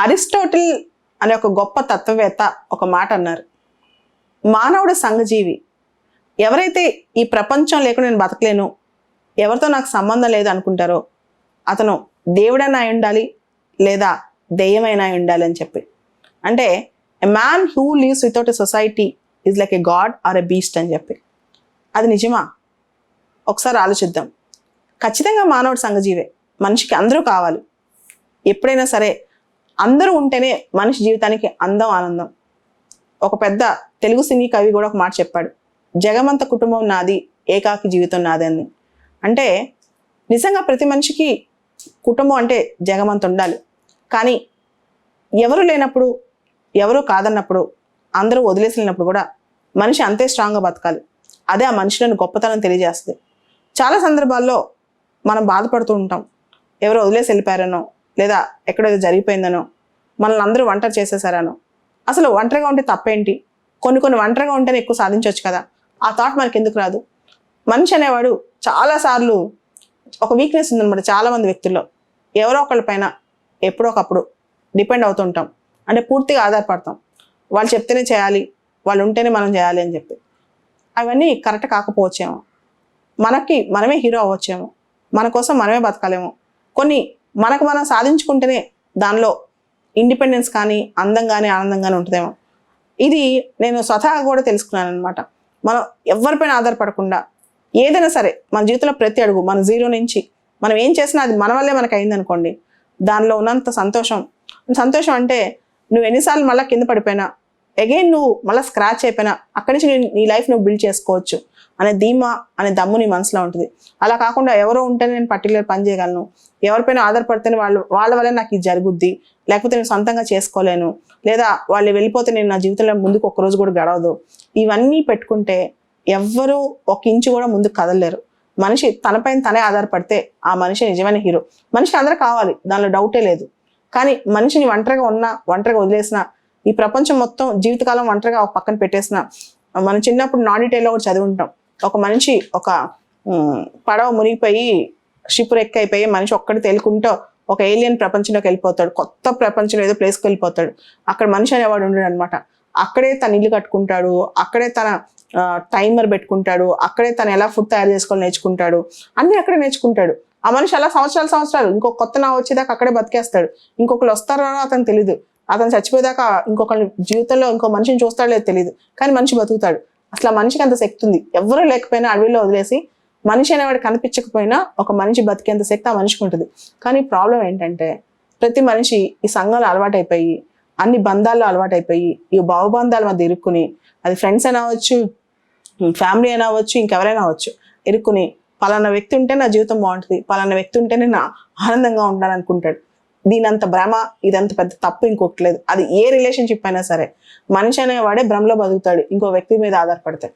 Aristotle అనే ఒక గొప్ప తత్వవేత్త ఒక మాట అన్నారు, మానవుడు సంఘజీవి. ఎవరైతే ఈ ప్రపంచం లేకుండా నేను బతకలేను, ఎవరితో నాకు సంబంధం లేదు అనుకుంటారో అతను దేవుడైనా అయి ఉండాలి లేదా దెయ్యమైనా అయి ఉండాలి అని చెప్పి. అంటే a man who lives without a society is like a god or a beast అని చెప్పి. అది నిజమా? ఒకసారి ఆలోచిద్దాం. ఖచ్చితంగా మానవుడు సంఘజీవే. మనిషికి అందరూ కావాలి. ఎప్పుడైనా సరే అందరూ ఉంటేనే మనిషి జీవితానికి అందం, ఆనందం. ఒక పెద్ద తెలుగు సినీ కవి కూడా ఒక మాట చెప్పాడు, జగమంత కుటుంబం నాది, ఏకాకి జీవితం నాది అని. అంటే నిజంగా ప్రతి మనిషికి కుటుంబం అంటే జగమంత ఉండాలి. కానీ ఎవరు లేనప్పుడు, ఎవరు కాదన్నప్పుడు, అందరూ వదిలేసినప్పుడు కూడా మనిషి అంతే స్ట్రాంగ్గా బతకాలి. అదే ఆ మనిషిలోని గొప్పతనం తెలియజేస్తుంది. చాలా సందర్భాల్లో మనం బాధపడుతూ ఉంటాం, ఎవరో వదిలేసి వెళ్ళిపోయారనో లేదా ఎక్కడో జరిగిపోయిందనో, మనల్ని అందరూ ఒంటరి చేసేసారనో. అసలు ఒంటరిగా ఉంటే తప్పేంటి? కొన్ని ఒంటరిగా ఉంటేనే ఎక్కువ సాధించవచ్చు కదా. ఆ థాట్ మనకి ఎందుకు రాదు? మనిషి అనేవాడు చాలాసార్లు ఒక వీక్నెస్ ఉందన్నమాట చాలా మంది వ్యక్తుల్లో. ఎవరో ఒకళ్ళ పైన ఎప్పుడో ఒకప్పుడు డిపెండ్ అవుతూ ఉంటాం. అంటే పూర్తిగా ఆధారపడతాం. వాళ్ళు చెప్తేనే చేయాలి, వాళ్ళు ఉంటేనే మనం చేయాలి అని చెప్పి. అవన్నీ కరెక్ట్ కాకపోవచ్చేమో. మనమే హీరో అవ్వచ్చేమో. మన కోసం మనమే బతకాలేమో. కొన్ని మనకు మనం సాధించుకుంటేనే దానిలో ఇండిపెండెన్స్ కానీ, అందం కానీ, ఆనందం కానీ ఉంటుందేమో. ఇది నేను స్వతహాగా కూడా తెలుసుకున్నాను అనమాట. మనం ఎవరిపైన ఆధారపడకుండా ఏదైనా సరే మన జీవితంలో ప్రతి అడుగు మన జీరో నుంచి మనం ఏం చేసినా అది మన వల్లే మనకు అయింది అనుకోండి, దానిలో ఉన్నంత సంతోషం అంటే నువ్వు ఎన్నిసార్లు మళ్ళీ కింద పడిపోయినా, అగైన్ నువ్వు మళ్ళీ స్క్రాచ్ అయిపోయినా అక్కడి నుంచి నీ లైఫ్ నువ్వు బిల్డ్ చేసుకోవచ్చు అనే ధీమా, అనే దమ్ము నీ మనసులో ఉంటుంది. అలా కాకుండా ఎవరో ఉంటేనే నేను పర్టికులర్ పని చేయగలను, ఎవరిపైన ఆధారపడితేనే వాళ్ళ వల్ల నాకు ఇది జరుగుద్ది, లేకపోతే నేను సొంతంగా చేసుకోలేను, లేదా వాళ్ళు వెళ్ళిపోతే నేను నా జీవితంలో ముందుకు ఒక్కరోజు కూడా గడవదు, ఇవన్నీ పెట్టుకుంటే ఎవ్వరూ ఒక ఇంచు కూడా ముందుకు కదలలేరు. మనిషి తనపైన తనే ఆధారపడితే ఆ మనిషి నిజమైన హీరో. మనిషికి అందరూ కావాలి, దానిలో డౌటే లేదు. కానీ మనిషిని ఒంటరిగా వదిలేసినా, ఈ ప్రపంచం మొత్తం జీవితకాలం ఒంటరిగా ఒక పక్కన పెట్టేసిన, మనం చిన్నప్పుడు నాడీ టైల్లో కూడా చదివి ఉంటాం, ఒక మనిషి ఒక పడవ మునిగిపోయి షిప్ రెక్ అయిపోయి మనిషి ఒక్కటి తేలుకుంటూ ఒక ఏలియన్ ప్రపంచంలోకి వెళ్ళిపోతాడు, కొత్త ప్రపంచంలో ఏదో ప్లేస్కి వెళ్ళిపోతాడు. అక్కడ మనిషి అనేవాడు ఉండడు అనమాట. అక్కడే తన ఇల్లు కట్టుకుంటాడు, అక్కడే తన టైమర్ పెట్టుకుంటాడు, అక్కడే తను ఎలా ఫుడ్ తయారు చేసుకోవాలి నేర్చుకుంటాడు, అన్నీ అక్కడే నేర్చుకుంటాడు. ఆ మనిషి అలా సంవత్సరాలు ఇంకొక కొత్త నా వచ్చేదాకా అక్కడే బతికేస్తాడు. ఇంకొకరు వస్తారో అతను తెలియదు, అతను చచ్చిపోయేదాకా ఇంకొకరి జీవితంలో ఇంకో మనిషిని చూస్తాడో లేదో తెలియదు, కానీ మనిషి బతుకుతాడు. అసలు ఆ మనిషికి అంత శక్తి ఉంది. ఎవరు లేకపోయినా అడవిలో వదిలేసి మనిషి అనేవాడు కనిపించకపోయినా ఒక మనిషి బతికేంత శక్తి ఆ మనిషికి ఉంటుంది. కానీ ప్రాబ్లం ఏంటంటే ప్రతి మనిషి ఈ సంఘాలు అలవాటైపోయి, అన్ని బంధాల్లో అలవాటైపోయి, ఈ భావబంధాల మధ్య ఇరుక్కుని, అది ఫ్రెండ్స్ అయినా అవ్వచ్చు, ఫ్యామిలీ అయినా అవ్వచ్చు, ఇంకెవరైనా అవ్వచ్చు, ఇరుక్కుని పలానా వ్యక్తి ఉంటే నా జీవితం బాగుంటుంది, పలానా వ్యక్తి ఉంటేనే నా ఆనందంగా ఉంటాను అనుకుంటాడు. దీనంత భ్రమ, ఇదంత పెద్ద తప్పు ఇంకొకటి లేదు. అది ఏ రిలేషన్షిప్ అయినా సరే మనిషి అనేవాడే భ్రమలో బతుకుతాడు ఇంకో వ్యక్తి మీద ఆధారపడతాడు.